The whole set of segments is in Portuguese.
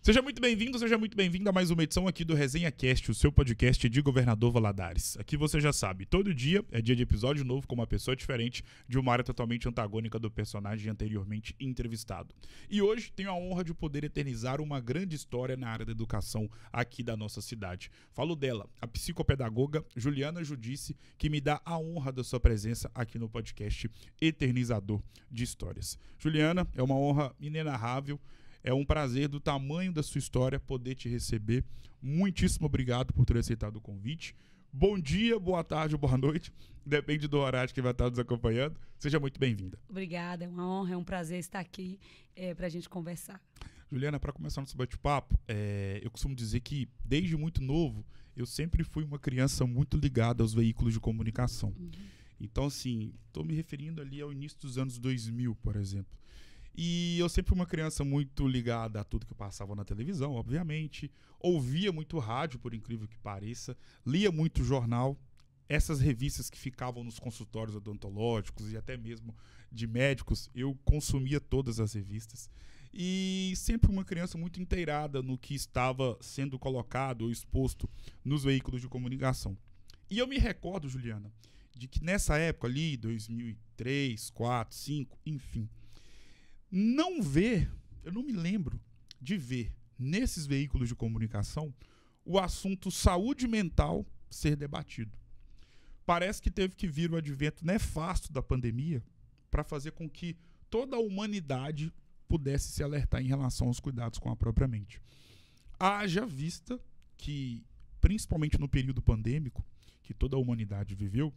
Seja muito bem-vindo, seja muito bem-vinda a mais uma edição aqui do Resenha Cast, o seu podcast de Governador Valadares. Aqui você já sabe, todo dia é dia de episódio novo com uma pessoa diferente de uma área totalmente antagônica do personagem anteriormente entrevistado. E hoje tenho a honra de poder eternizar uma grande história na área da educação aqui da nossa cidade. Falo dela, a psicopedagoga Juliana Judice, que me dá a honra da sua presença aqui no podcast Eternizador de Histórias. Juliana, é uma honra inenarrável. É um prazer do tamanho da sua história poder te receber. Muitíssimo obrigado por ter aceitado o convite. Bom dia, boa tarde, boa noite. Depende do horário que vai estar nos acompanhando. Seja muito bem-vinda. Obrigada, é uma honra, é um prazer estar aqui para a gente conversar. Juliana, para começar nosso bate-papo, eu costumo dizer que desde muito novo eu sempre fui uma criança muito ligada aos veículos de comunicação. Então, assim, estou me referindo ali ao início dos anos 2000, por exemplo. E eu sempre fui uma criança muito ligada a tudo que passava na televisão, obviamente. Ouvia muito rádio, por incrível que pareça. Lia muito jornal. Essas revistas que ficavam nos consultórios odontológicos e até mesmo de médicos, eu consumia todas as revistas. E sempre uma criança muito inteirada no que estava sendo colocado ou exposto nos veículos de comunicação. E eu me recordo, Juliana, de que nessa época ali, 2003, 2004, 2005, enfim... eu não me lembro de ver nesses veículos de comunicação o assunto saúde mental ser debatido. Parece que teve que vir o advento nefasto da pandemia para fazer com que toda a humanidade pudesse se alertar em relação aos cuidados com a própria mente. Haja vista que, principalmente no período pandêmico, que toda a humanidade viveu,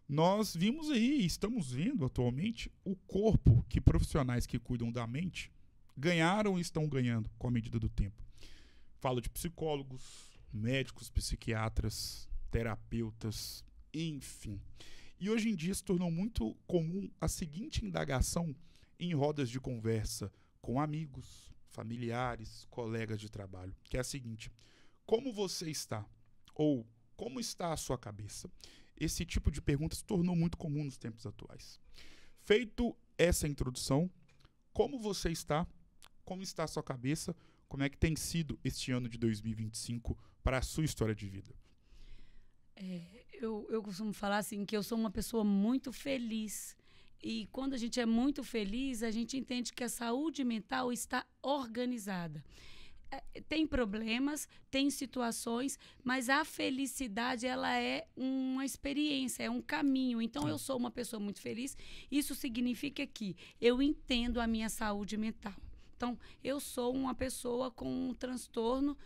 nós vimos aí, estamos vendo atualmente, o corpo que profissionais que cuidam da mente ganharam e estão ganhando com a medida do tempo. Falo de psicólogos, médicos, psiquiatras, terapeutas, enfim. E hoje em dia se tornou muito comum a seguinte indagação em rodas de conversa com amigos, familiares, colegas de trabalho, que é a seguinte: como você está? Ou como está a sua cabeça? Esse tipo de pergunta se tornou muito comum nos tempos atuais. Feito essa introdução, como você está? Como está a sua cabeça? Como é que tem sido este ano de 2025 para a sua história de vida? Eu costumo falar assim que eu sou uma pessoa muito feliz. E quando a gente é muito feliz, a gente entende que a saúde mental está organizada. Tem problemas, tem situações, mas a felicidade, ela é uma experiência, é um caminho. Então, eu sou uma pessoa muito feliz. Isso significa que eu entendo a minha saúde mental. Então, eu sou uma pessoa com um transtorno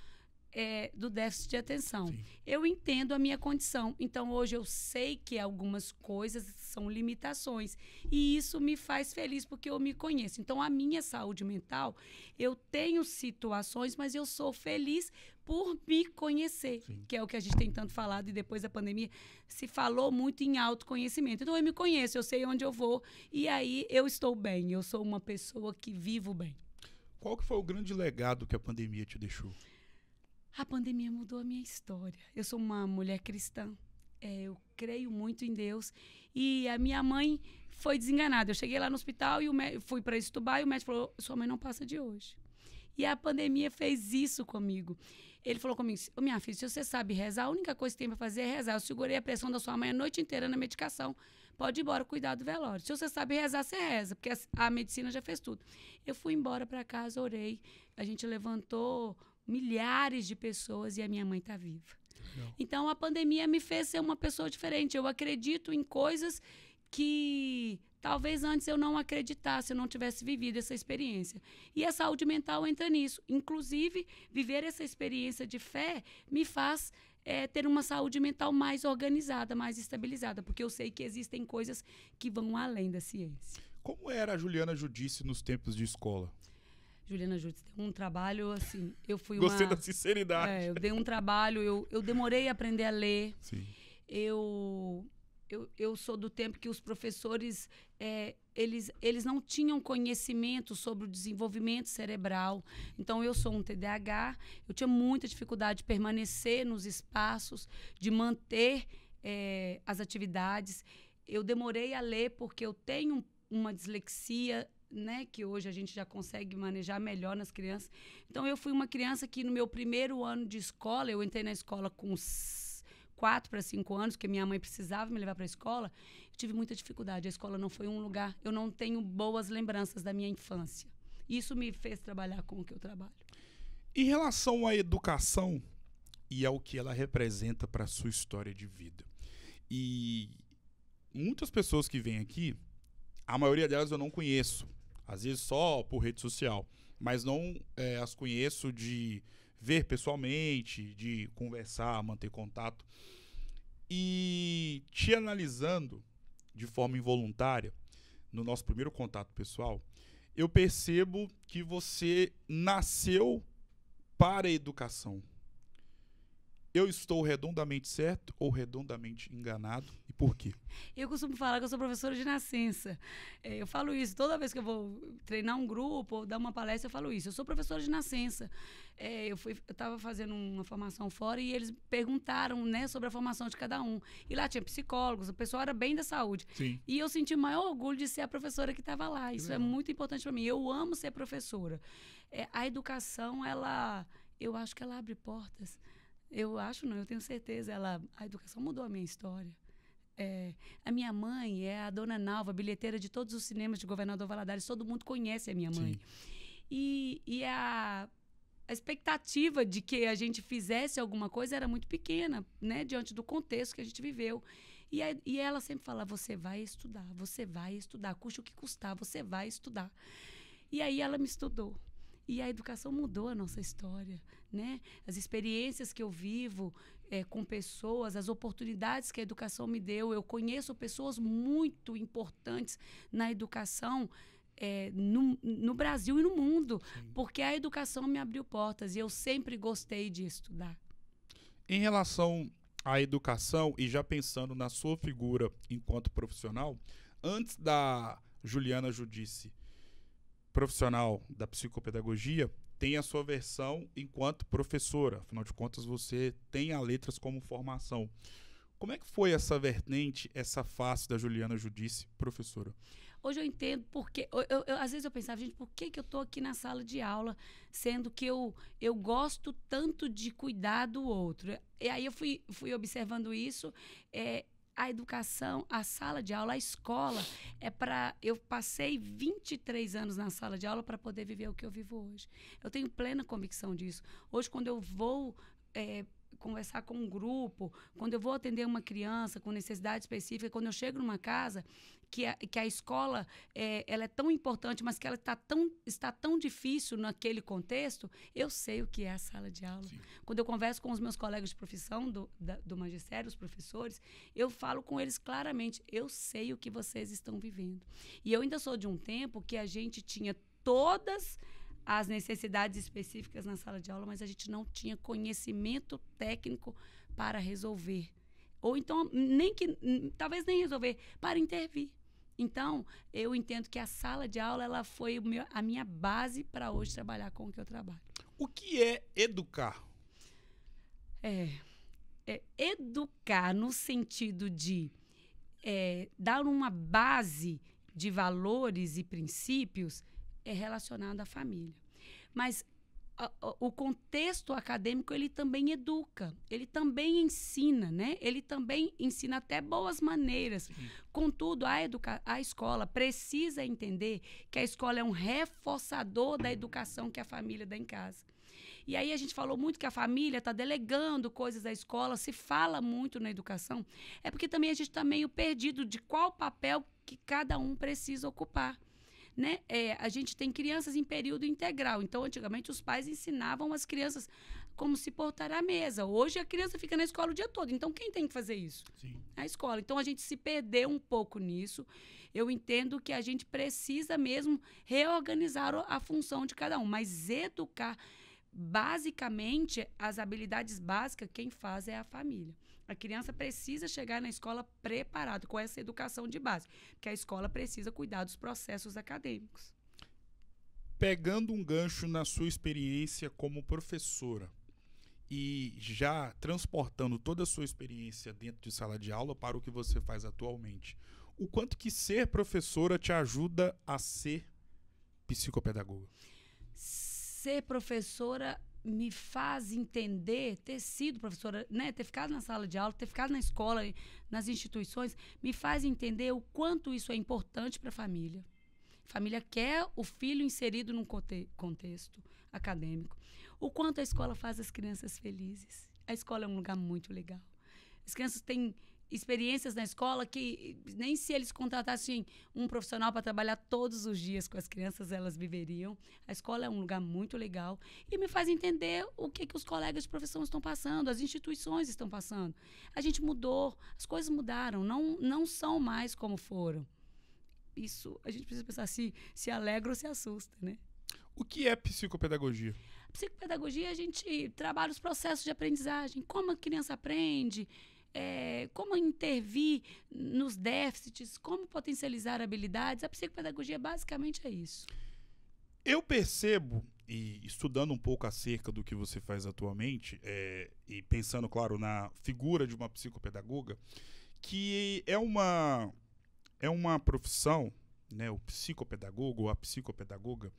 do déficit de atenção. Sim. Eu entendo a minha condição. Então, hoje eu sei que algumas coisas são limitações. E isso me faz feliz porque eu me conheço. Então, a minha saúde mental, eu tenho situações, mas eu sou feliz por me conhecer. Sim. Que é o que a gente tem tanto falado. E depois da pandemia, se falou muito em autoconhecimento. Então, eu me conheço, eu sei onde eu vou. E aí, eu estou bem. Eu sou uma pessoa que vivo bem. Qual que foi o grande legado que a pandemia te deixou? A pandemia mudou a minha história. Eu sou uma mulher cristã. Eu creio muito em Deus. E a minha mãe foi desenganada. Eu cheguei lá no hospital e fui para Setúbal e o médico falou: sua mãe não passa de hoje. E a pandemia fez isso comigo. Ele falou comigo: minha filha, se você sabe rezar, a única coisa que tem para fazer é rezar. Eu segurei a pressão da sua mãe a noite inteira na medicação. Pode ir embora cuidar do velório. Se você sabe rezar, você reza, porque a medicina já fez tudo. Eu fui embora para casa, orei. A gente levantou milhares de pessoas e a minha mãe está viva. Não. Então, a pandemia me fez ser uma pessoa diferente. Eu acredito em coisas que talvez antes eu não acreditasse, eu não tivesse vivido essa experiência. E a saúde mental entra nisso. Inclusive, viver essa experiência de fé me faz ter uma saúde mental mais organizada, mais estabilizada, porque eu sei que existem coisas que vão além da ciência. Como era a Juliana Judice nos tempos de escola? Juliana Judice deu um trabalho, assim, Gostei da sinceridade. Eu dei um trabalho, eu demorei a aprender a ler. Sim. Eu sou do tempo que os professores, eles não tinham conhecimento sobre o desenvolvimento cerebral. Então, eu sou um TDAH, eu tinha muita dificuldade de permanecer nos espaços, de manter as atividades. Eu demorei a ler porque eu tenho uma dislexia né, que hoje a gente já consegue manejar melhor nas crianças. Então, eu fui uma criança que no meu primeiro ano de escola, eu entrei na escola com 4 para 5 anos, porque minha mãe precisava me levar para a escola, eu tive muita dificuldade. A escola não foi um lugar, eu não tenho boas lembranças da minha infância. Isso me fez trabalhar com o que eu trabalho. Em relação à educação e ao que ela representa para a sua história de vida, e muitas pessoas que vêm aqui, a maioria delas eu não conheço, às vezes só por rede social, mas não as conheço de ver pessoalmente, de conversar, manter contato. E te analisando de forma involuntária, no nosso primeiro contato pessoal, eu percebo que você nasceu para a educação. Eu estou redondamente certo ou redondamente enganado? E por quê? Eu costumo falar que eu sou professora de nascença. Eu falo isso toda vez que eu vou treinar um grupo ou dar uma palestra, eu falo isso. Eu sou professora de nascença. Eu estava fazendo uma formação fora e eles perguntaram, né, sobre a formação de cada um. E lá tinha psicólogos, o pessoal era bem da saúde. Sim. E eu senti o maior orgulho de ser a professora que estava lá. Isso é muito importante para mim. Eu amo ser professora. A educação, eu acho que ela abre portas. Eu acho, não, eu tenho certeza. A educação mudou a minha história. A minha mãe é a dona Nalva, bilheteira de todos os cinemas de Governador Valadares. Todo mundo conhece a minha mãe. Sim. E a expectativa de que a gente fizesse alguma coisa era muito pequena, né, diante do contexto que a gente viveu. E ela sempre fala, você vai estudar, custe o que custar, você vai estudar. E aí ela me estudou. E a educação mudou a nossa história, né? As experiências que eu vivo com pessoas, as oportunidades que a educação me deu. Eu conheço pessoas muito importantes na educação no Brasil e no mundo, Sim. porque a educação me abriu portas e eu sempre gostei de estudar. Em relação à educação, e já pensando na sua figura enquanto profissional, antes da Juliana Giudice, profissional da psicopedagogia, tem a sua versão enquanto professora. Afinal de contas, você tem a letras como formação. Como é que foi essa vertente, essa face da Juliana Giudice, professora? Hoje eu entendo porque... às vezes eu pensava, gente, por que eu estou aqui na sala de aula, sendo que eu gosto tanto de cuidar do outro? E aí eu fui observando isso. A educação, a sala de aula, a escola, eu passei 23 anos na sala de aula para poder viver o que eu vivo hoje. Eu tenho plena convicção disso. Hoje, quando eu vou conversar com um grupo, quando eu vou atender uma criança com necessidade específica, quando eu chego numa casa que a escola ela é tão importante, mas que ela está tão difícil naquele contexto, eu sei o que é a sala de aula. Sim. Quando eu converso com os meus colegas de profissão do magistério, os professores, eu falo com eles claramente, eu sei o que vocês estão vivendo. E eu ainda sou de um tempo que a gente tinha todas as necessidades específicas na sala de aula, mas a gente não tinha conhecimento técnico para resolver. Ou então, talvez nem resolver, para intervir. Então, eu entendo que a sala de aula ela foi a minha base para hoje trabalhar com o que eu trabalho. O que é educar? Educar no sentido de dar uma base de valores e princípios relacionado à família. Mas o contexto acadêmico, ele também educa, ele também ensina, né? Ele também ensina até boas maneiras. Sim. Contudo, a escola precisa entender que a escola é um reforçador da educação que a família dá em casa. E aí a gente falou muito que a família está delegando coisas à escola, se fala muito na educação, é porque também a gente está meio perdido de qual papel que cada um precisa ocupar. Né? A gente tem crianças em período integral. Então, antigamente, os pais ensinavam as crianças como se portar à mesa. Hoje, a criança fica na escola o dia todo. Então, quem tem que fazer isso? Sim. A escola. Então, a gente se perdeu um pouco nisso. Eu entendo que a gente precisa mesmo reorganizar a função de cada um. Mas educar, basicamente, as habilidades básicas, quem faz é a família. A criança precisa chegar na escola preparada, com essa educação de base, porque a escola precisa cuidar dos processos acadêmicos. Pegando um gancho na sua experiência como professora e já transportando toda a sua experiência dentro de sala de aula para o que você faz atualmente, o quanto que ser professora te ajuda a ser psicopedagoga? Ser professora me faz entender, ter sido professora, né, ter ficado na sala de aula, ter ficado na escola, nas instituições, me faz entender o quanto isso é importante para a família. A família quer o filho inserido num contexto acadêmico. O quanto a escola faz as crianças felizes. A escola é um lugar muito legal. As crianças têm experiências na escola que nem se eles contratassem um profissional para trabalhar todos os dias com as crianças, elas viveriam. A escola é um lugar muito legal e me faz entender o que os colegas de profissão estão passando, as instituições estão passando. A gente mudou, as coisas mudaram, não são mais como foram. Isso, a gente precisa pensar se alegra ou se assusta, né? O que é psicopedagogia? Psicopedagogia, a gente trabalha os processos de aprendizagem, como a criança aprende, como intervir nos déficits, como potencializar habilidades. A psicopedagogia basicamente é isso. Eu percebo, e estudando um pouco acerca do que você faz atualmente, e pensando, claro, na figura de uma psicopedagoga, que é uma profissão, né, o psicopedagogo ou a psicopedagoga,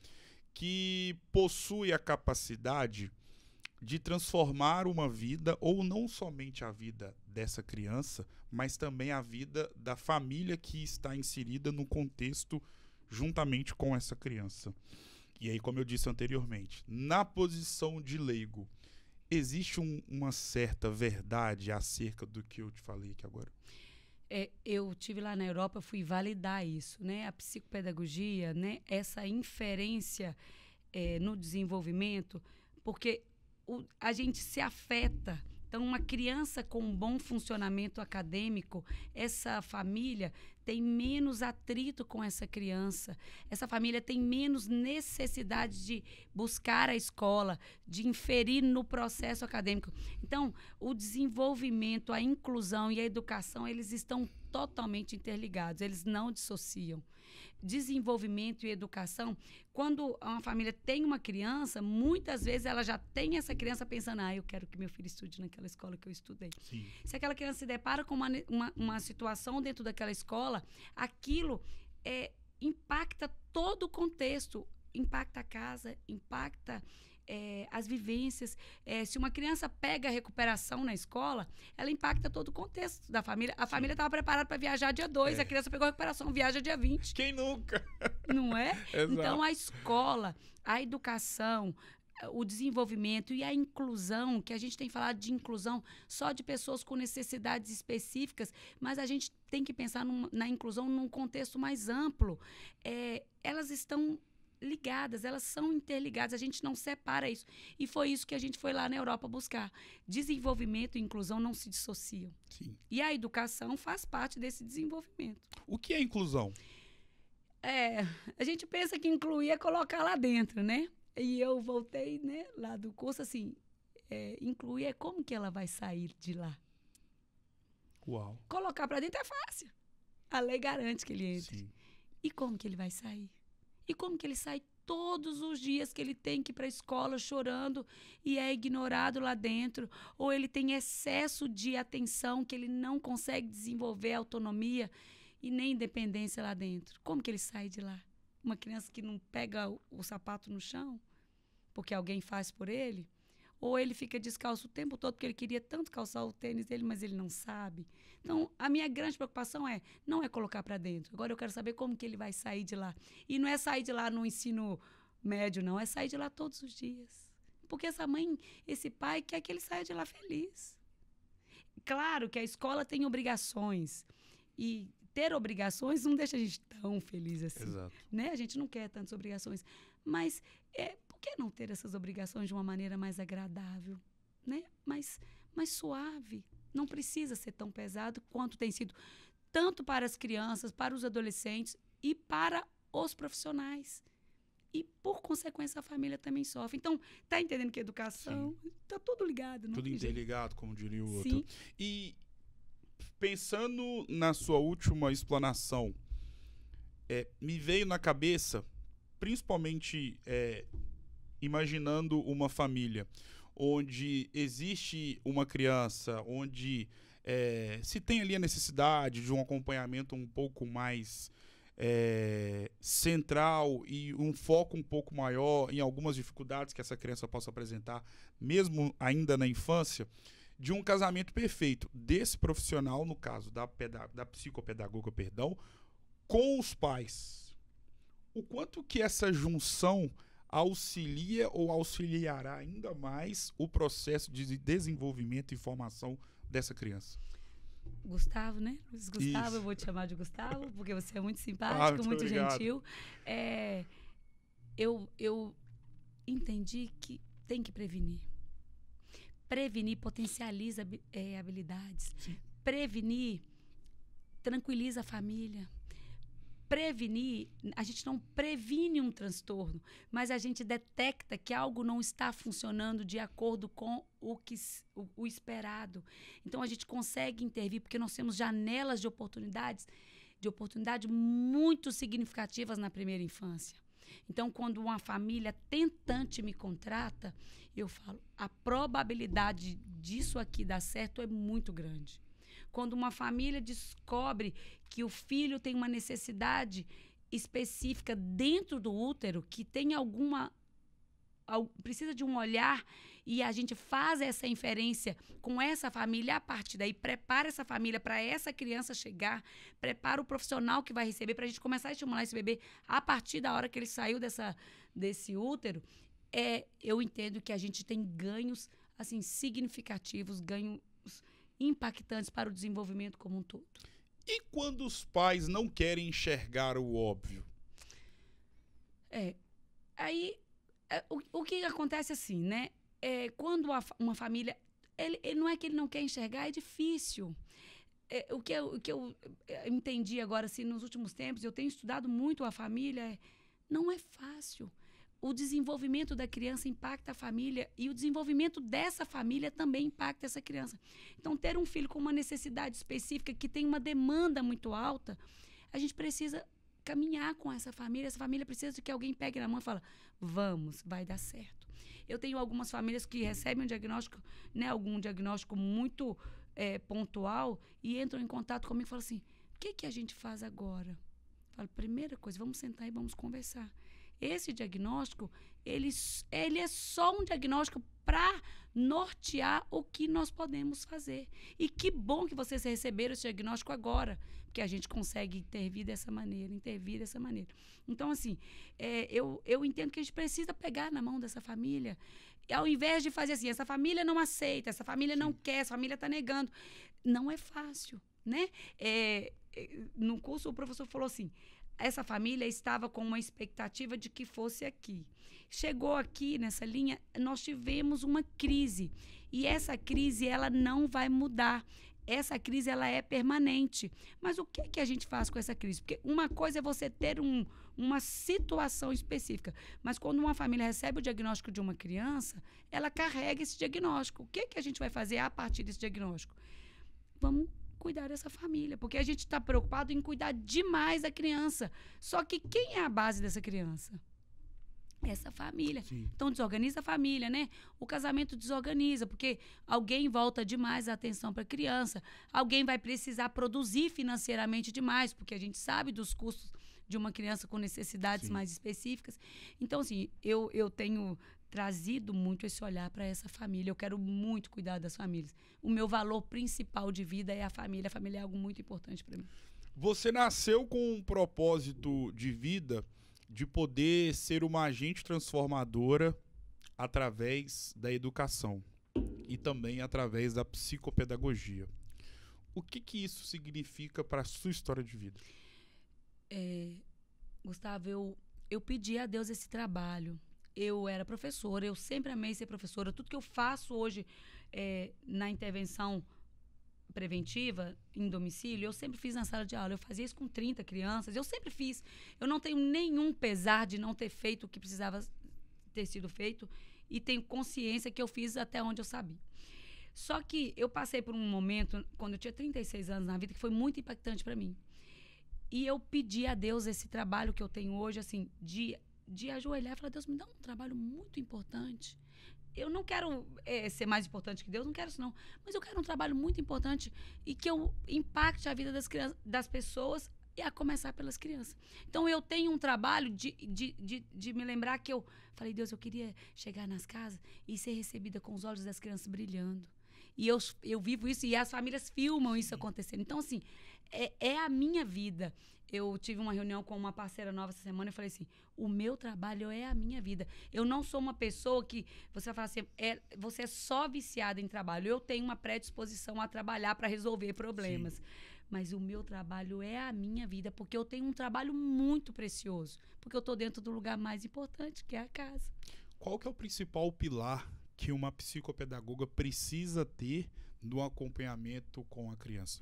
que possui a capacidade de transformar uma vida, ou não somente a vida dessa criança, mas também a vida da família que está inserida no contexto juntamente com essa criança. E aí, como eu disse anteriormente, na posição de leigo, existe uma certa verdade acerca do que eu te falei aqui agora? Eu tive lá na Europa, fui validar isso, né? A psicopedagogia, né? Essa inferência no desenvolvimento, porque a gente se afeta. Então, uma criança com um bom funcionamento acadêmico, essa família tem menos atrito com essa criança. Essa família tem menos necessidade de buscar a escola, de inferir no processo acadêmico. Então, o desenvolvimento, a inclusão e a educação, eles estão totalmente interligados, eles não dissociam. Desenvolvimento e educação, quando uma família tem uma criança, muitas vezes ela já tem essa criança pensando, eu quero que meu filho estude naquela escola que eu estudei. Sim. Se aquela criança se depara com uma situação dentro daquela escola, aquilo impacta todo o contexto, impacta a casa, impacta as vivências. Se uma criança pega a recuperação na escola, ela impacta todo o contexto da família. A família estava preparada para viajar dia 2, a criança pegou a recuperação, viaja dia 20. Quem nunca? Não é? Exato. Então, a escola, a educação, o desenvolvimento e a inclusão, que a gente tem falado de inclusão só de pessoas com necessidades específicas, mas a gente tem que pensar na inclusão num contexto mais amplo. Elas estão ligadas, elas são interligadas, a gente não separa isso. E foi isso que a gente foi lá na Europa buscar. Desenvolvimento e inclusão não se dissociam. Sim. E a educação faz parte desse desenvolvimento. O que é inclusão? A gente pensa que incluir é colocar lá dentro, né? E eu voltei, né, lá do curso, assim, incluir é como que ela vai sair de lá. Uau. Colocar para dentro é fácil. A lei garante que ele entre. Sim. E como que ele vai sair? E como que ele sai todos os dias que ele tem que ir para a escola chorando e é ignorado lá dentro? Ou ele tem excesso de atenção que ele não consegue desenvolver autonomia e nem independência lá dentro? Como que ele sai de lá? Uma criança que não pega o sapato no chão porque alguém faz por ele? Ou ele fica descalço o tempo todo porque ele queria tanto calçar o tênis dele, mas ele não sabe? Então, a minha grande preocupação não é colocar para dentro. Agora eu quero saber como que ele vai sair de lá. E não é sair de lá no ensino médio, não. É sair de lá todos os dias. Porque essa mãe, esse pai, quer que ele saia de lá feliz. Claro que a escola tem obrigações. E ter obrigações não deixa a gente tão feliz assim. Exato. Né? A gente não quer tantas obrigações. Mas por que não ter essas obrigações de uma maneira mais agradável? Né? Mais suave. Não precisa ser tão pesado quanto tem sido, tanto para as crianças, para os adolescentes e para os profissionais. E, por consequência, a família também sofre. Então, tá entendendo que a educação está tudo ligado. Não tudo interligado, como diria o outro. Sim. E, pensando na sua última explanação, me veio na cabeça, principalmente imaginando uma família onde existe uma criança, onde se tem ali a necessidade de um acompanhamento um pouco mais central e um foco um pouco maior em algumas dificuldades que essa criança possa apresentar, mesmo ainda na infância, de um casamento perfeito desse profissional, no caso da psicopedagoga, perdão, com os pais. O quanto que essa junção auxilia ou auxiliará ainda mais o processo de desenvolvimento e formação dessa criança? Gustavo, né? Gustavo, Isso. eu vou te chamar de Gustavo, porque você é muito simpático, muito obrigado. gentil. Eu entendi que tem que prevenir. Prevenir potencializa habilidades. Sim. Prevenir tranquiliza a família. Prevenir, a gente não previne um transtorno, mas a gente detecta que algo não está funcionando de acordo com o esperado. Então, a gente consegue intervir, porque nós temos janelas de oportunidade muito significativas na primeira infância. Então, quando uma família tentante me contrata, eu falo, a probabilidade disso aqui dar certo é muito grande. Quando uma família descobre que o filho tem uma necessidade específica dentro do útero, que tem precisa de um olhar, e a gente faz essa inferência com essa família, a partir daí prepara essa família para essa criança chegar, prepara o profissional que vai receber, para a gente começar a estimular esse bebê a partir da hora que ele saiu desse útero, eu entendo que a gente tem ganhos assim, significativos, ganhos impactantes para o desenvolvimento como um todo. E quando os pais não querem enxergar o óbvio? O que acontece assim, né? Quando uma família... Ele não é que ele não quer enxergar, é difícil. O que eu entendi agora, assim, nos últimos tempos, eu tenho estudado muito a família, não é fácil. O desenvolvimento da criança impacta a família e o desenvolvimento dessa família também impacta essa criança. Então, ter um filho com uma necessidade específica, que tem uma demanda muito alta, a gente precisa caminhar com essa família precisa de que alguém pegue na mão e fale, vamos, vai dar certo. Eu tenho algumas famílias que recebem um diagnóstico, né, algum diagnóstico muito pontual, e entram em contato comigo e falam assim, o que a gente faz agora? Eu falo, primeira coisa, vamos sentar e vamos conversar. Esse diagnóstico, ele é só um diagnóstico para nortear o que nós podemos fazer. E que bom que vocês receberam esse diagnóstico agora, porque a gente consegue intervir dessa maneira. Então, assim, eu entendo que a gente precisa pegar na mão dessa família, ao invés de fazer assim, essa família não aceita, essa família não quer, essa família está negando. Não é fácil, né? No curso, o professor falou assim, essa família estava com uma expectativa de que fosse aqui. Chegou aqui nessa linha, nós tivemos uma crise. E essa crise, ela não vai mudar. Essa crise, ela é permanente. Mas o que a gente faz com essa crise? Porque uma coisa é você ter uma situação específica. Mas quando uma família recebe o diagnóstico de uma criança, ela carrega esse diagnóstico. O que a gente vai fazer a partir desse diagnóstico? Vamos cuidar dessa família, porque a gente está preocupado em cuidar demais da criança. Só que quem é a base dessa criança? Essa família. Sim. Então, desorganiza a família, né? O casamento desorganiza, porque alguém volta demais a atenção para a criança, alguém vai precisar produzir financeiramente demais, porque a gente sabe dos custos de uma criança com necessidades Sim. mais específicas. Então, assim, eu tenho trazido muito esse olhar para essa família. Eu quero muito cuidar das famílias. O meu valor principal de vida é a família. A família é algo muito importante para mim. Você nasceu com um propósito de vida de poder ser uma agente transformadora através da educação e também através da psicopedagogia. O que isso significa para a sua história de vida? Gustavo, eu pedi a Deus esse trabalho. Eu era professora, eu sempre amei ser professora. Tudo que eu faço hoje na intervenção preventiva, em domicílio, eu sempre fiz na sala de aula. Eu fazia isso com 30 crianças, eu sempre fiz. Eu não tenho nenhum pesar de não ter feito o que precisava ter sido feito e tenho consciência que eu fiz até onde eu sabia. Só que eu passei por um momento, quando eu tinha 36 anos na vida, que foi muito impactante para mim. E eu pedi a Deus esse trabalho que eu tenho hoje, assim, de ajoelhar e falar, Deus, me dá um trabalho muito importante. Eu não quero ser mais importante que Deus, não quero isso não. Mas eu quero um trabalho muito importante e que eu impacte a vida das crianças, das pessoas e a começar pelas crianças. Então, eu tenho um trabalho de me lembrar que eu falei, Deus, eu queria chegar nas casas e ser recebida com os olhos das crianças brilhando. E eu vivo isso e as famílias filmam isso acontecendo. Então, assim, é a minha vida. Eu tive uma reunião com uma parceira nova essa semana e falei assim, o meu trabalho é a minha vida. Eu não sou uma pessoa que você vai falar assim, você é só viciada em trabalho. Eu tenho uma predisposição a trabalhar para resolver problemas. Sim. Mas o meu trabalho é a minha vida, porque eu tenho um trabalho muito precioso. Porque eu estou dentro do lugar mais importante, que é a casa. Qual que é o principal pilar que uma psicopedagoga precisa ter no acompanhamento com a criança?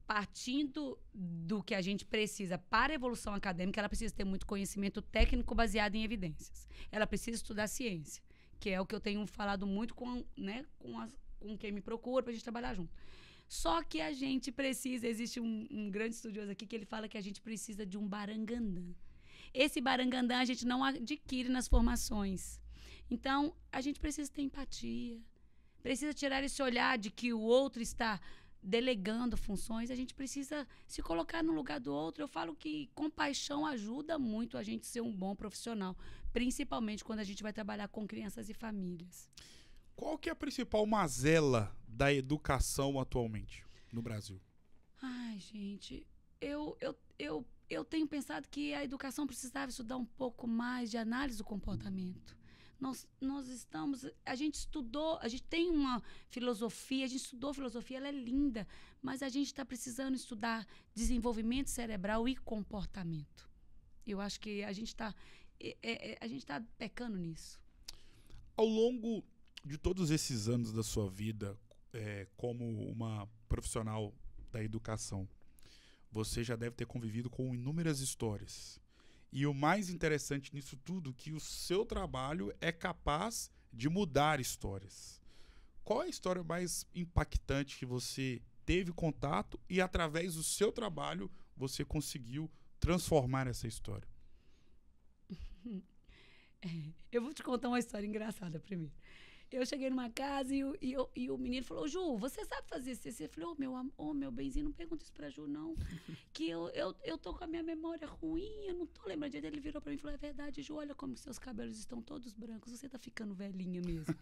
Partindo do que a gente precisa para a evolução acadêmica, ela precisa ter muito conhecimento técnico baseado em evidências. Ela precisa estudar ciência, que é o que eu tenho falado muito com quem me procura para a gente trabalhar junto. Só que a gente precisa, existe um grande estudioso aqui que ele fala que a gente precisa de um barangandã. Esse barangandã a gente não adquire nas formações. Então, a gente precisa ter empatia, precisa tirar esse olhar de que o outro está delegando funções, a gente precisa se colocar no lugar do outro. Eu falo que compaixão ajuda muito a gente ser um bom profissional, principalmente quando a gente vai trabalhar com crianças e famílias. Qual que é a principal mazela da educação atualmente no Brasil? Ai, gente, eu tenho pensado que a educação precisava estudar um pouco mais de análise do comportamento. A gente estudou, a gente tem uma filosofia, a gente estudou filosofia, ela é linda, mas a gente está precisando estudar desenvolvimento cerebral e comportamento. Eu acho que a gente está pecando nisso. Ao longo de todos esses anos da sua vida, como uma profissional da educação, você já deve ter convivido com inúmeras histórias. E o mais interessante nisso tudo, que o seu trabalho é capaz de mudar histórias. Qual é a história mais impactante que você teve contato e, através do seu trabalho, você conseguiu transformar essa história? Eu vou te contar uma história engraçada primeiro. Eu cheguei numa casa e o menino falou, Ju, você sabe fazer CC? Eu falei, meu benzinho, não pergunta isso pra Ju, não. Que eu tô com a minha memória ruim, eu não tô lembrando direito. Ele virou pra mim e falou, é verdade, Ju, olha como seus cabelos estão todos brancos, você tá ficando velhinha mesmo.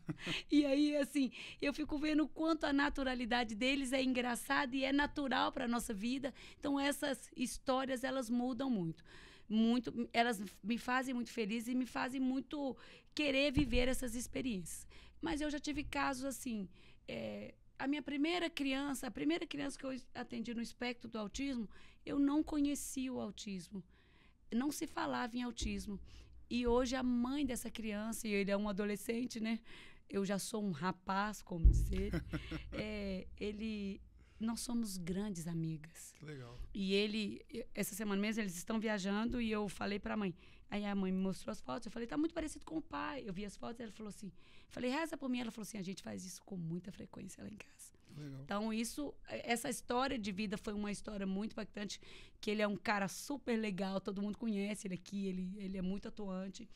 E aí, assim, eu fico vendo o quanto a naturalidade deles é engraçada e é natural pra nossa vida. Então, essas histórias, elas mudam muito. Elas me fazem muito feliz e me fazem muito querer viver essas experiências. Mas eu já tive casos assim, a primeira criança que eu atendi no espectro do autismo, eu não conhecia o autismo, não se falava em autismo. E hoje a mãe dessa criança, e ele é um adolescente, né? Eu já sou um rapaz, como dizer, nós somos grandes amigas. Que legal. E essa semana mesmo, eles estão viajando e eu falei pra mãe. Aí a mãe me mostrou as fotos, eu falei, tá muito parecido com o pai. Eu vi as fotos, ela falou assim, falei, reza por mim. Ela falou assim, a gente faz isso com muita frequência lá em casa. Legal. Então essa história de vida foi uma história muito impactante, que ele é um cara super legal, todo mundo conhece ele aqui, ele é muito atuante.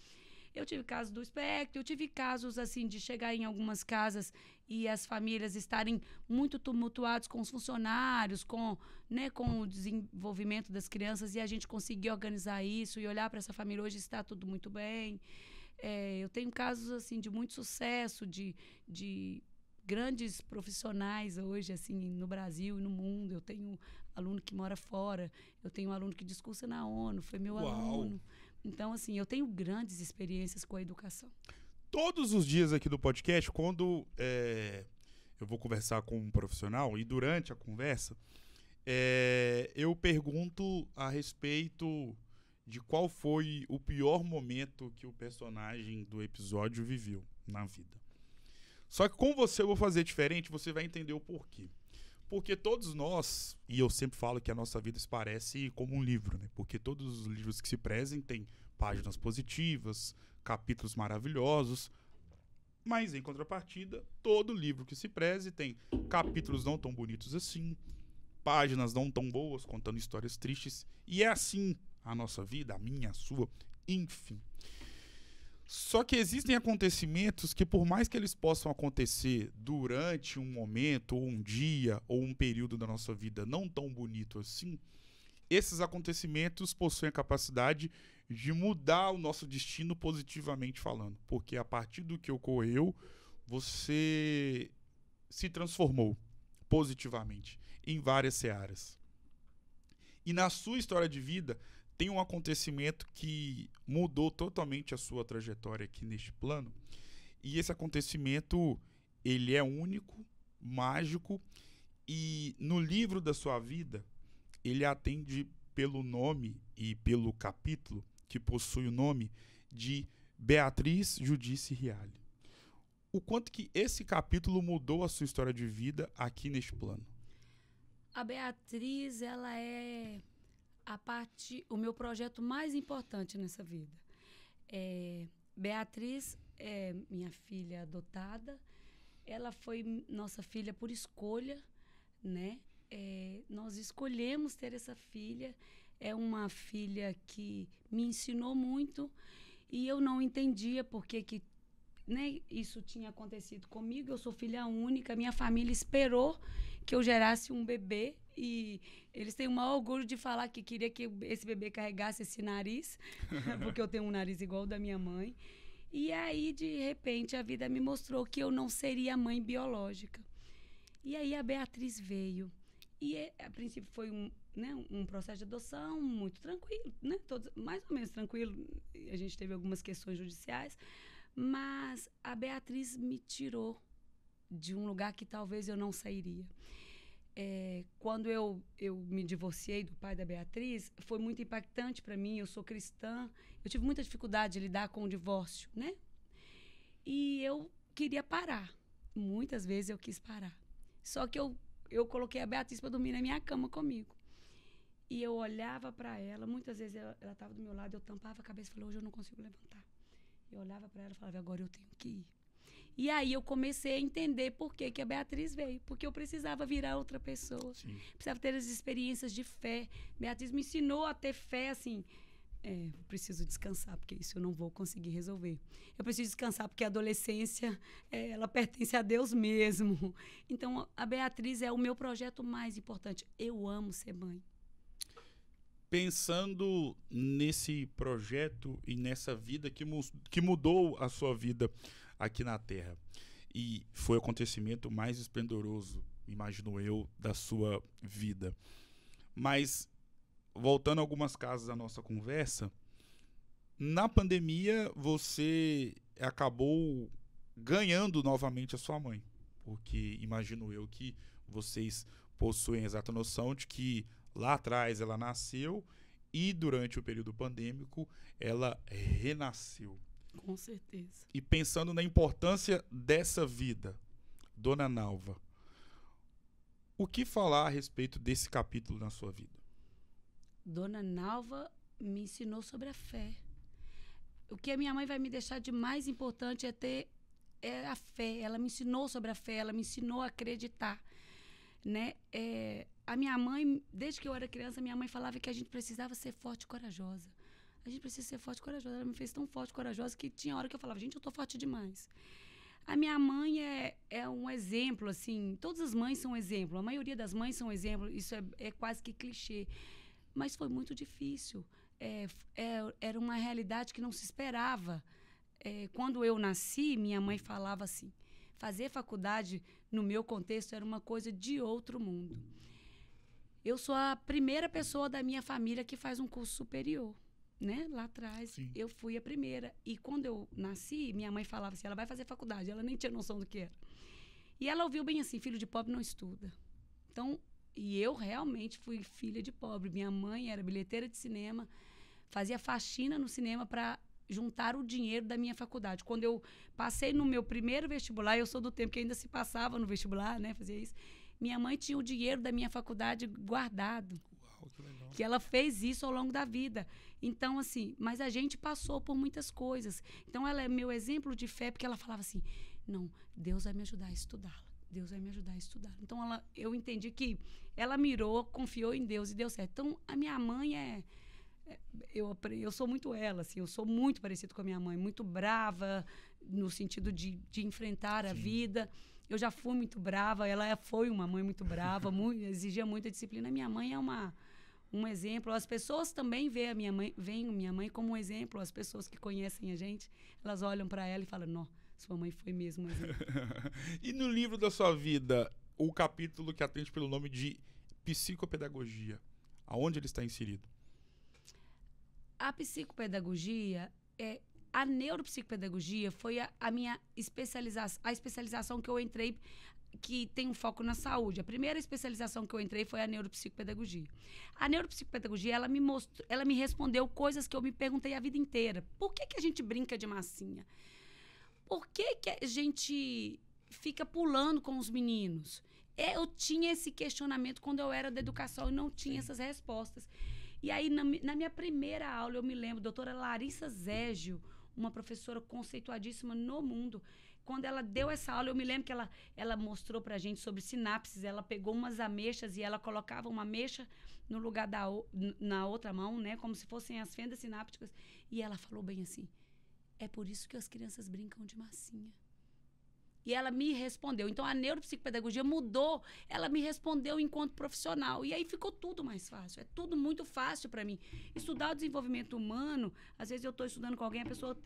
Eu tive casos do espectro, eu tive casos assim de chegar em algumas casas e as famílias estarem muito tumultuadas com os funcionários, com o desenvolvimento das crianças, e a gente conseguir organizar isso e olhar para essa família, hoje está tudo muito bem. Eu tenho casos assim de muito sucesso, de grandes profissionais hoje assim no Brasil e no mundo. Eu tenho aluno que mora fora, eu tenho um aluno que discursa na ONU, foi meu aluno. Então, assim, eu tenho grandes experiências com a educação. Todos os dias aqui do podcast, quando eu vou conversar com um profissional, e durante a conversa, eu pergunto a respeito de qual foi o pior momento que o personagem do episódio viveu na vida. Só que com você eu vou fazer diferente, você vai entender o porquê. Porque todos nós, e eu sempre falo que a nossa vida se parece como um livro, né? Porque todos os livros que se prezem têm páginas positivas, capítulos maravilhosos, mas em contrapartida, todo livro que se preze tem capítulos não tão bonitos assim, páginas não tão boas, contando histórias tristes, e é assim a nossa vida, a minha, a sua, enfim. Só que existem acontecimentos que, por mais que eles possam acontecer durante um momento, ou um dia, ou um período da nossa vida não tão bonito assim, esses acontecimentos possuem a capacidade de mudar o nosso destino positivamente falando. Porque a partir do que ocorreu, você se transformou positivamente em várias searas. E na sua história de vida, tem um acontecimento que mudou totalmente a sua trajetória aqui neste plano. E esse acontecimento, ele é único, mágico, e no livro da sua vida, ele atende pelo nome e pelo capítulo, que possui o nome de Beatriz Judice Reale. O quanto que esse capítulo mudou a sua história de vida aqui neste plano? A Beatriz, ela é o meu projeto mais importante nessa vida. Beatriz é minha filha adotada. Ela foi nossa filha por escolha, né? Nós escolhemos ter essa filha. É uma filha que me ensinou muito e eu não entendia por que né, isso tinha acontecido comigo. Eu sou filha única, minha família esperou que eu gerasse um bebê e eles têm o maior orgulho de falar que queria que esse bebê carregasse esse nariz, porque eu tenho um nariz igual ao da minha mãe. E aí, de repente, a vida me mostrou que eu não seria a mãe biológica. E aí a Beatriz veio. E a princípio foi um processo de adoção muito tranquilo, né? Mais ou menos tranquilo. A gente teve algumas questões judiciais, mas a Beatriz me tirou de um lugar que talvez eu não sairia. Quando eu me divorciei do pai da Beatriz, foi muito impactante para mim. Eu sou cristã, eu tive muita dificuldade de lidar com o divórcio, né? E eu queria parar. Muitas vezes eu quis parar. Só que eu coloquei a Beatriz para dormir na minha cama comigo. E eu olhava para ela, muitas vezes ela estava do meu lado, eu tampava a cabeça e falei, hoje eu não consigo levantar. Eu olhava para ela e falava, agora eu tenho que ir. E aí eu comecei a entender por que a Beatriz veio. Porque eu precisava virar outra pessoa. Sim. Precisava ter as experiências de fé. Beatriz me ensinou a ter fé, assim. Eu preciso descansar, porque isso eu não vou conseguir resolver. Eu preciso descansar, porque a adolescência, ela pertence a Deus mesmo. Então, a Beatriz é o meu projeto mais importante. Eu amo ser mãe. Pensando nesse projeto e nessa vida que mudou a sua vida aqui na Terra, e foi o acontecimento mais esplendoroso, imagino eu, da sua vida. Mas, voltando a algumas casas da nossa conversa, na pandemia você acabou ganhando novamente a sua mãe, porque imagino eu que vocês possuem a exata noção de que lá atrás ela nasceu e durante o período pandêmico ela renasceu. Com certeza. E pensando na importância dessa vida, Dona Nalva, o que falar a respeito desse capítulo na sua vida? Dona Nalva me ensinou sobre a fé. O que a minha mãe vai me deixar de mais importante é a fé. Ela me ensinou sobre a fé, ela me ensinou a acreditar, né? A minha mãe, desde que eu era criança, minha mãe falava que a gente precisava ser forte e corajosa. A gente precisa ser forte e corajosa. Ela me fez tão forte e corajosa que tinha hora que eu falava, gente, eu tô forte demais. A minha mãe é um exemplo, assim, todas as mães são exemplo, a maioria das mães são exemplo, isso é quase que clichê. Mas foi muito difícil. Era uma realidade que não se esperava. Quando eu nasci, minha mãe falava assim, fazer faculdade, no meu contexto, era uma coisa de outro mundo. Eu sou a primeira pessoa da minha família que faz um curso superior. Né? Lá atrás, sim, eu fui a primeira. E quando eu nasci, minha mãe falava assim, ela vai fazer faculdade. Ela nem tinha noção do que era. E ela ouviu bem assim, filho de pobre não estuda. Então, e eu realmente fui filha de pobre. Minha mãe era bilheteira de cinema, fazia faxina no cinema para juntar o dinheiro da minha faculdade. Quando eu passei no meu primeiro vestibular, eu sou do tempo que ainda se passava no vestibular, né? Fazia isso. Minha mãe tinha o dinheiro da minha faculdade guardado. Uau, que legal. Que ela fez isso ao longo da vida. Então, assim, mas a gente passou por muitas coisas. Então, ela é meu exemplo de fé, porque ela falava assim, não, Deus vai me ajudar a estudá-la. Deus vai me ajudar a estudar. Então, eu entendi que ela mirou, confiou em Deus e deu certo. Então, a minha mãe eu sou muito ela, assim, eu sou muito parecido com a minha mãe, muito brava, no sentido de enfrentar a vida. Eu já fui muito brava, ela foi uma mãe muito brava, exigia muita disciplina. Minha mãe é um exemplo. As pessoas também veem minha mãe como um exemplo. As pessoas que conhecem a gente, elas olham para ela e falam, não, sua mãe foi mesmo um exemplo. E no livro da sua vida, o capítulo que atende pelo nome de psicopedagogia, aonde ele está inserido? A psicopedagogia, a neuropsicopedagogia foi a minha especialização que eu entrei, que tem um foco na saúde. A primeira especialização que eu entrei foi a neuropsicopedagogia. A neuropsicopedagogia, ela me respondeu coisas que eu me perguntei a vida inteira. Por que a gente brinca de massinha? Por que a gente fica pulando com os meninos? Eu tinha esse questionamento quando eu era da educação e não tinha essas respostas. E aí, na minha primeira aula, eu me lembro, doutora Larissa Zégio, uma professora conceituadíssima no mundo, quando ela deu essa aula, eu me lembro que ela mostrou pra gente sobre sinapses. Ela pegou umas ameixas e ela colocava uma ameixa no lugar na outra mão, né? Como se fossem as fendas sinápticas. E ela falou bem assim, é por isso que as crianças brincam de massinha. E ela me respondeu. Então, a neuropsicopedagogia mudou. Ela me respondeu enquanto profissional. E aí ficou tudo mais fácil. É tudo muito fácil para mim. Estudar o desenvolvimento humano, às vezes eu estou estudando com alguém, a pessoa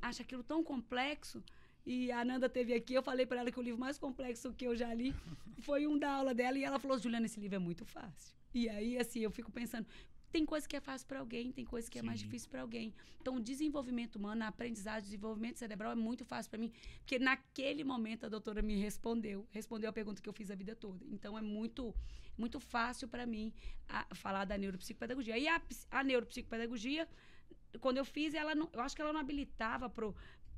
acha aquilo tão complexo. E a Nanda teve aqui, eu falei para ela que o livro mais complexo que eu já li foi um da aula dela. E ela falou, Juliana, esse livro é muito fácil. E aí, assim, eu fico pensando... Tem coisa que é fácil para alguém, tem coisa que é mais difícil para alguém. Então, o desenvolvimento humano, a aprendizagem, o desenvolvimento cerebral é muito fácil para mim, porque naquele momento a doutora me respondeu a pergunta que eu fiz a vida toda. Então, é muito, muito fácil para mim falar da neuropsicopedagogia. E a neuropsicopedagogia, quando eu fiz, eu acho que ela não habilitava pro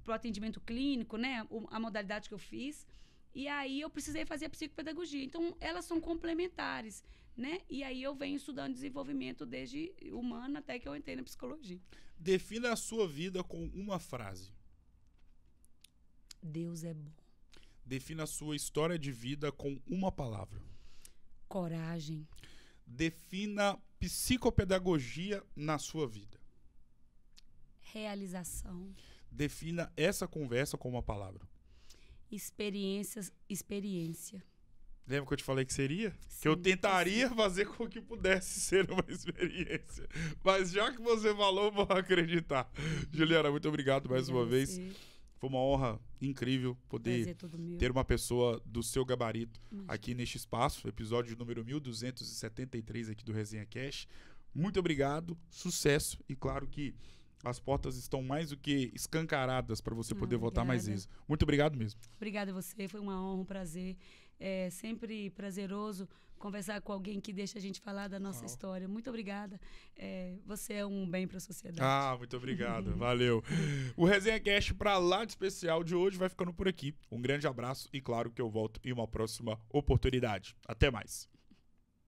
atendimento clínico, né? A modalidade que eu fiz. E aí, eu precisei fazer a psicopedagogia. Então, elas são complementares, né? E aí eu venho estudando desenvolvimento desde humano até que eu entrei na psicologia. Defina a sua vida com uma frase. Deus é bom. Defina a sua história de vida com uma palavra. Coragem. Defina psicopedagogia na sua vida. Realização. Defina essa conversa com uma palavra. Experiência. Lembra que eu te falei que seria? Sim, que eu tentaria fazer com que pudesse ser uma experiência. Mas já que você falou, vou acreditar. Juliana, muito obrigado mais uma vez. Foi uma honra incrível poder ter uma pessoa do seu gabarito aqui neste espaço. Episódio número 1273 aqui do Resenha Cash. Muito obrigado, sucesso. E claro que as portas estão mais do que escancaradas para você poder voltar mais vezes. Muito obrigado mesmo. Obrigada a você, foi uma honra, um prazer. É sempre prazeroso conversar com alguém que deixa a gente falar da nossa história. Muito obrigada. Você é um bem para a sociedade. Muito obrigado. Valeu. O Resenha Cast para lá de especial de hoje vai ficando por aqui. Um grande abraço e claro que eu volto em uma próxima oportunidade. Até mais.